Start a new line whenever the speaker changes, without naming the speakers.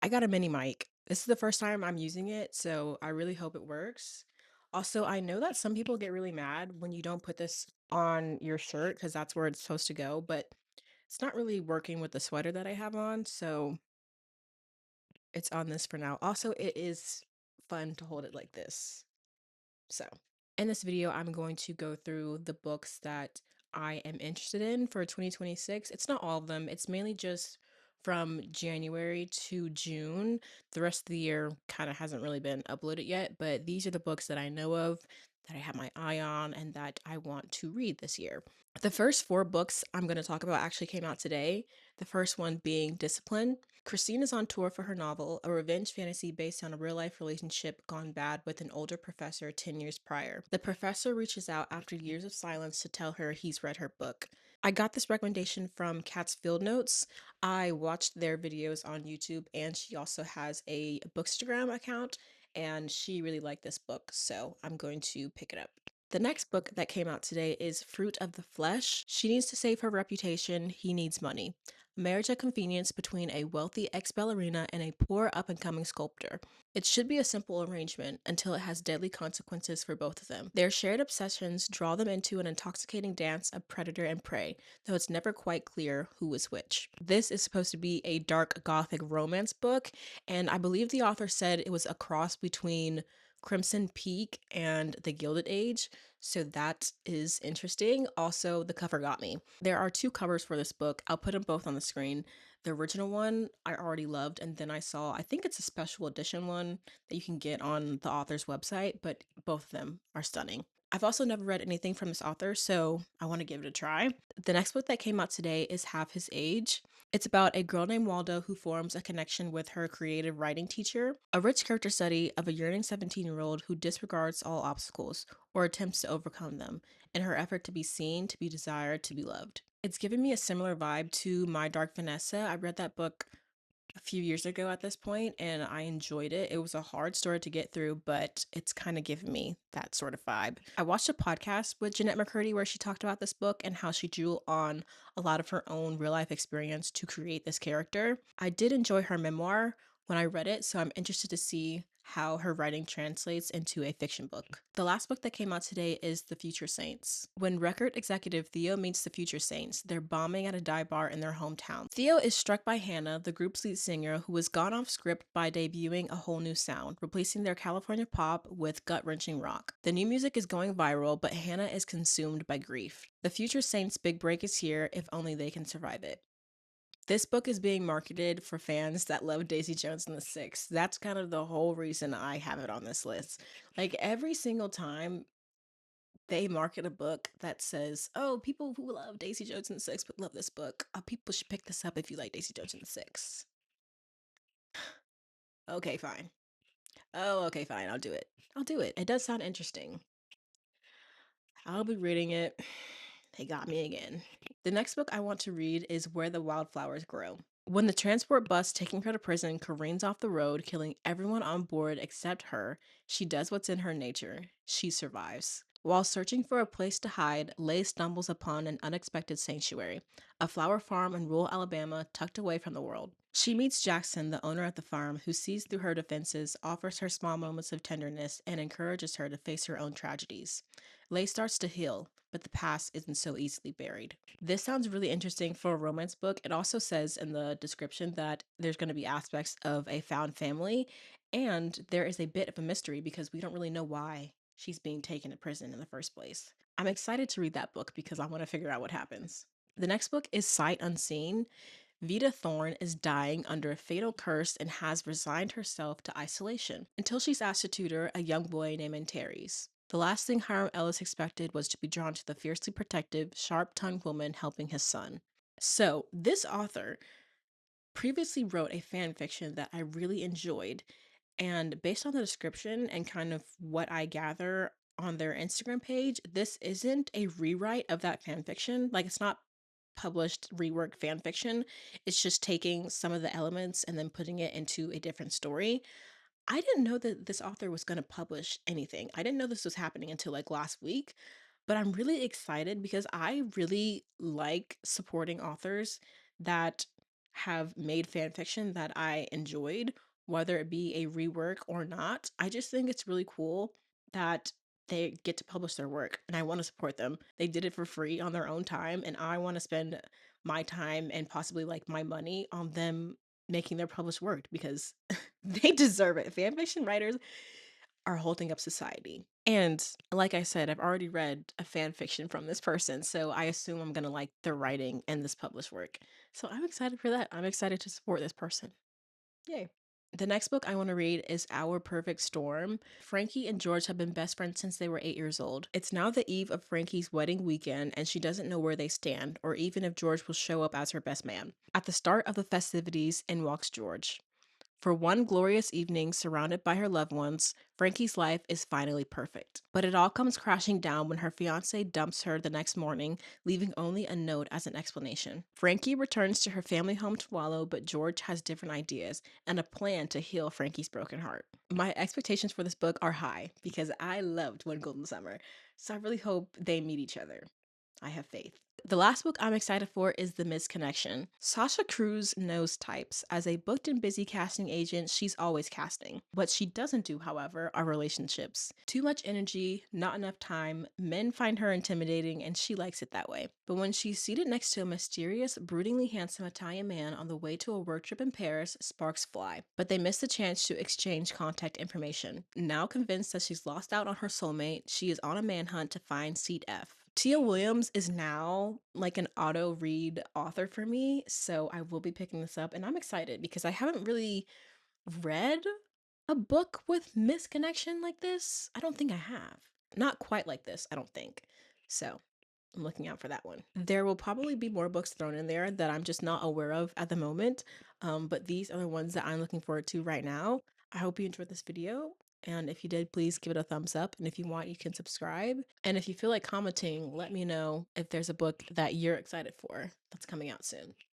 I got a mini mic. This is the first time I'm using it, so I really hope it works. Also, I know that some people get really mad when you don't put this on your shirt because that's where it's supposed to go, but it's not really working with the sweater that I have on, so it's on this for now. Also, it is fun to hold it like this. So, in this video, I'm going to go through the books that I am interested in for 2026. It's not all of them, it's mainly just from January to June. The rest of the year kind of hasn't really been uploaded yet, but these are the books that I know of, that I have my eye on, and that I want to read this year. The first four books I'm going to talk about actually came out today. The first one being Discipline. Christine is on tour for her novel, a revenge fantasy based on a real life relationship gone bad with an older professor 10 years prior. The professor reaches out after years of silence to tell her he's read her book. I got this recommendation from Kat's Field Notes. I watched their videos on YouTube, and she also has a Bookstagram account, and she really liked this book, so I'm going to pick it up. The next book that came out today is Fruit of the Flesh. She needs to save her reputation, he needs money. Marriage at convenience between a wealthy ex ballerina and a poor up and coming sculptor. It should be a simple arrangement until it has deadly consequences for both of them. Their shared obsessions draw them into an intoxicating dance of predator and prey, though it's never quite clear who is which. This is supposed to be a dark gothic romance book, and I believe the author said it was a cross between Crimson Peak and The Gilded Age, so that is interesting. Also, the cover got me. There are two covers for this book. I'll put them both on the screen. The original one I already loved, and then I saw, I think it's a special edition one that you can get on the author's website, but both of them are stunning. I've also never read anything from this author, so I want to give it a try. The next book that came out today is Half His Age. It's about a girl named Waldo who forms a connection with her creative writing teacher, a rich character study of a yearning 17-year-old who disregards all obstacles or attempts to overcome them in her effort to be seen, to be desired, to be loved. It's given me a similar vibe to My Dark Vanessa. I read that book a few years ago at this point and I enjoyed it. It was a hard story to get through, but it's kind of given me that sort of vibe. I watched a podcast with Jeanette McCurdy where she talked about this book and how she drew on a lot of her own real life experience to create this character. I did enjoy her memoir when I read it, so I'm interested to see how her writing translates into a fiction book. The last book that came out today is The Future Saints. When record executive Theo meets the Future Saints, they're bombing at a dive bar in their hometown. Theo is struck by Hannah, the group's lead singer, who has gone off script by debuting a whole new sound, replacing their California pop with gut-wrenching rock. The new music is going viral, but Hannah is consumed by grief. The Future Saints' big break is here, if only they can survive it. This book is being marketed for fans that love Daisy Jones and the Six. That's kind of the whole reason I have it on this list. Like every single time they market a book that says, "Oh, people who love Daisy Jones and the Six would love this book. People should pick this up if you like Daisy Jones and the Six." Okay, fine. Oh, okay, fine. I'll do it. I'll do it. It does sound interesting. I'll be reading it. They got me again. The next book I want to read is Where the Wildflowers Grow. When the transport bus taking her to prison careens off the road, killing everyone on board except her, she does what's in her nature. She survives. While searching for a place to hide, Leigh stumbles upon an unexpected sanctuary, a flower farm in rural Alabama tucked away from the world. She meets Jackson, the owner at the farm, who sees through her defenses, offers her small moments of tenderness, and encourages her to face her own tragedies. Leigh starts to heal, but the past isn't so easily buried. This sounds really interesting for a romance book. It also says in the description that there's going to be aspects of a found family, and there is a bit of a mystery because we don't really know why she's being taken to prison in the first place. I'm excited to read that book because I want to figure out what happens. The next book is Sight Unseen. Vita Thorne is dying under a fatal curse and has resigned herself to isolation until she's asked to tutor a young boy named Antares. The last thing Hiram Ellis expected was to be drawn to the fiercely protective, sharp tongued woman helping his son. So, this author previously wrote a fan fiction that I really enjoyed, and based on the description and kind of what I gather on their Instagram page, this isn't a rewrite of that fan fiction. Like, it's not published reworked fan fiction. It's just taking some of the elements and then putting it into a different story. I didn't know that this author was going to publish anything. I didn't know this was happening until like last week, but I'm really excited because I really like supporting authors that have made fan fiction that I enjoyed, whether it be a rework or not. I just think it's really cool that they get to publish their work and I want to support them. They did it for free on their own time, and I want to spend my time and possibly like my money on them making their published work because they deserve it. Fan fiction writers are holding up society. And like I said, I've already read a fan fiction from this person, so I assume I'm gonna like their writing and this published work. So I'm excited for that. I'm excited to support this person. Yay. The next book I want to read is Our Perfect Storm. Frankie and George have been best friends since they were 8 years old. It's now the eve of Frankie's wedding weekend, and she doesn't know where they stand, or even if George will show up as her best man. At the start of the festivities, in walks George. For one glorious evening surrounded by her loved ones, Frankie's life is finally perfect. But it all comes crashing down when her fiance dumps her the next morning, leaving only a note as an explanation. Frankie returns to her family home to wallow, but George has different ideas and a plan to heal Frankie's broken heart. My expectations for this book are high because I loved One Golden Summer, so I really hope they meet each other. I have faith. The last book I'm excited for is The Misconnection. Sasha Cruz knows types. As a booked and busy casting agent, she's always casting. What she doesn't do, however, are relationships. Too much energy, not enough time, men find her intimidating, and she likes it that way. But when she's seated next to a mysterious, broodingly handsome Italian man on the way to a work trip in Paris, sparks fly. But they miss the chance to exchange contact information. Now convinced that she's lost out on her soulmate, she is on a manhunt to find Seat F. Tia Williams is now like an auto read author for me, so I will be picking this up and I'm excited because I haven't really read a book with misconnection like this. I don't think I have. Not quite like this, I don't think. So, I'm looking out for that one. There will probably be more books thrown in there that I'm just not aware of at the moment. But these are the ones that I'm looking forward to right now. I hope you enjoyed this video. And if you did, please give it a thumbs up. And if you want, you can subscribe. And if you feel like commenting, let me know if there's a book that you're excited for that's coming out soon.